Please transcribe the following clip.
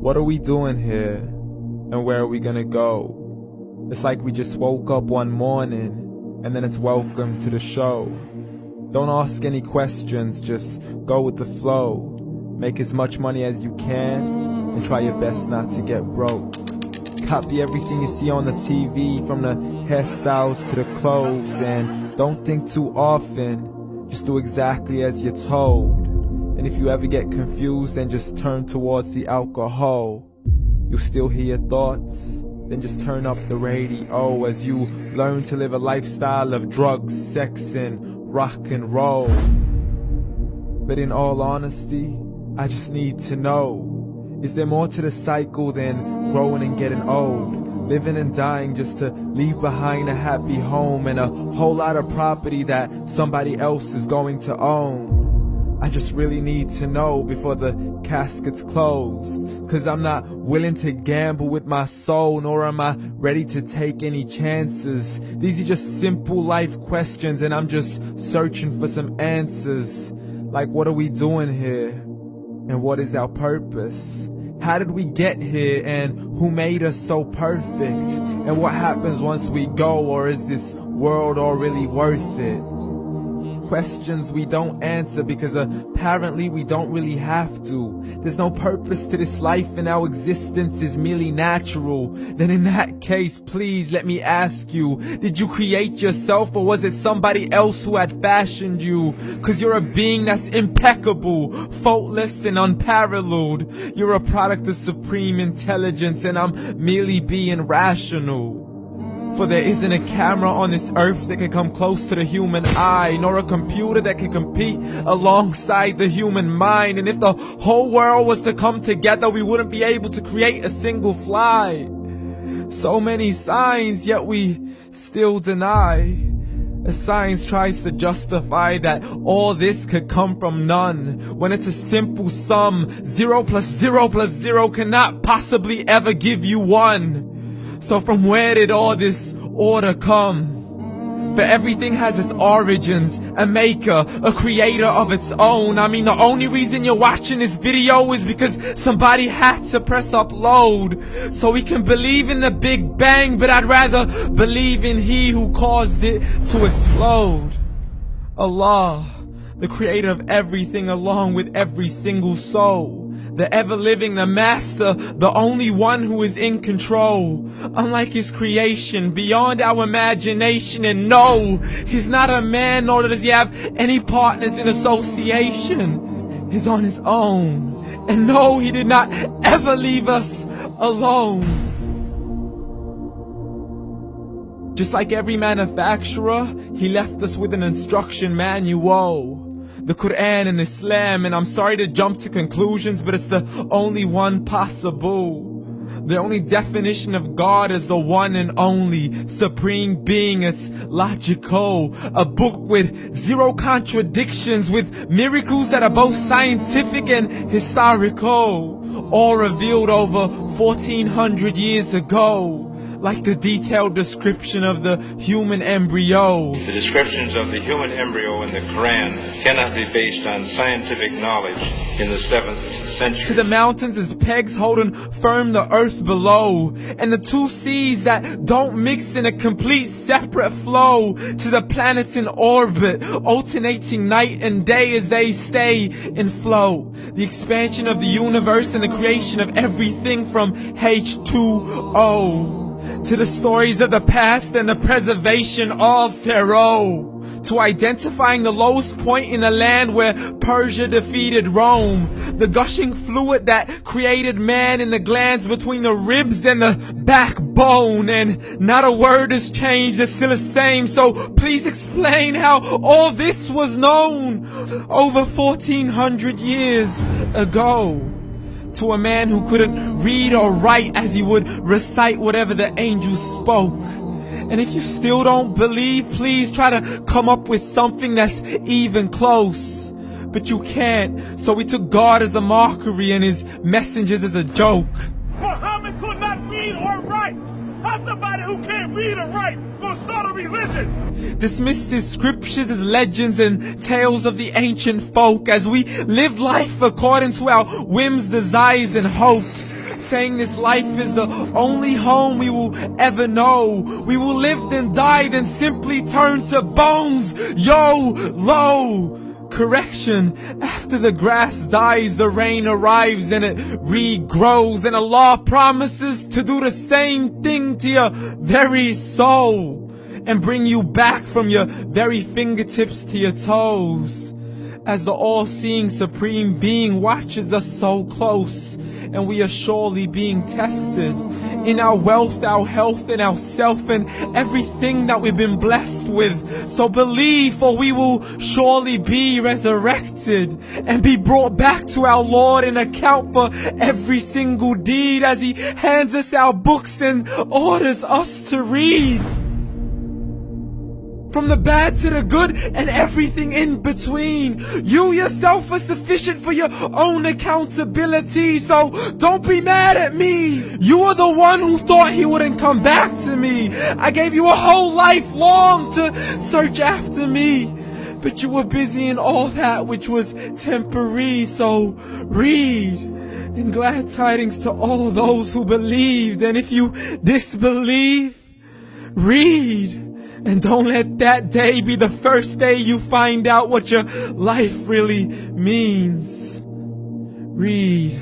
What are we doing here? And where are we gonna go? It's like we just woke up one morning, and then it's welcome to the show. Don't ask any questions, just go with the flow. Make as much money as you can, and try your best not to get broke. Copy everything you see on the TV, from the hairstyles to the clothes, and don't think too often, just do exactly as you're told. And if you ever get confused, then just turn towards the alcohol. You'll still hear your thoughts, then just turn up the radio as you learn to live a lifestyle of drugs, sex, and rock and roll. But in all honesty, I just need to know, is there more to the cycle than growing and getting old? Living and dying just to leave behind a happy home and a whole lot of property that somebody else is going to own. I just really need to know before the casket's closed, 'cause I'm not willing to gamble with my soul, nor am I ready to take any chances. These are just simple life questions, and I'm just searching for some answers. Like, what are we doing here? And what is our purpose? How did we get here, and who made us so perfect? And what happens once we go, or is this world all really worth it? Questions we don't answer because apparently we don't really have to. There's no purpose to this life and our existence is merely natural. Then in that case, please let me ask you, did you create yourself, or was it somebody else who had fashioned you? 'Cause you're a being that's impeccable, faultless and unparalleled. You're a product of supreme intelligence, and I'm merely being rational. For there isn't a camera on this earth that can come close to the human eye, nor a computer that can compete alongside the human mind. And if the whole world was to come together, we wouldn't be able to create a single fly. So many signs, yet we still deny. As science tries to justify that all this could come from none, when it's a simple sum. 0 plus 0 plus 0 cannot possibly ever give you 1. So from where did all this order come? But everything has its origins, a maker, a creator of its own. I mean, the only reason you're watching this video is because somebody had to press upload. So we can believe in the Big Bang, but I'd rather believe in He who caused it to explode. Allah, the creator of everything along with every single soul. The ever-living, the master, the only one who is in control. Unlike his creation, beyond our imagination. And no, he's not a man, nor does he have any partners in association. He's on his own. And no, he did not ever leave us alone. Just like every manufacturer, he left us with an instruction manual. The Quran and Islam, and I'm sorry to jump to conclusions, but it's the only one possible. The only definition of God is the one and only supreme being. It's logical, a book with 0 contradictions, with miracles that are both scientific and historical, all revealed over 1400 years ago. Like the detailed description of the human embryo. The descriptions of the human embryo in the Quran cannot be based on scientific knowledge in the 7th century. To the mountains as pegs holding firm the earth below, and the 2 seas that don't mix in a complete separate flow. To the planets in orbit, alternating night and day as they stay in flow. The expansion of the universe and the creation of everything from H2O. To the stories of the past and the preservation of Pharaoh. To identifying the lowest point in the land where Persia defeated Rome. The gushing fluid that created man in the glands between the ribs and the backbone. And not a word has changed, it's still the same. So please explain how all this was known over 1400 years ago. To a man who couldn't read or write, as he would recite whatever the angels spoke. And if you still don't believe, please try to come up with something that's even close. But you can't, so we took God as a mockery and his messengers as a joke. Muhammad could not read or write. How's somebody who can't read or write gonna start a religion? Dismissed his scriptures as legends and tales of the ancient folk, as we live life according to our whims, desires, and hopes. saying this life is the only home we will ever know. We will live then die, then simply turn to bones. YOLO! Correction, after the grass dies, the rain arrives and it regrows, and Allah promises to do the same thing to your very soul and bring you back from your very fingertips to your toes, as the all-seeing supreme being watches us so close, and we are surely being tested in our wealth, our health, and our self, and everything that we've been blessed with. So believe, for we will surely be resurrected and be brought back to our Lord and account for every single deed, as He hands us our books and orders us to read. From the bad to the good and everything in between. You yourself are sufficient for your own accountability, so don't be mad at me. You are the one who thought He wouldn't come back to me. I gave you a whole life long to search after me, but you were busy in all that which was temporary. So read, and glad tidings to all those who believed. And if you disbelieve, read. And don't let that day be the first day you find out what your life really means. Read.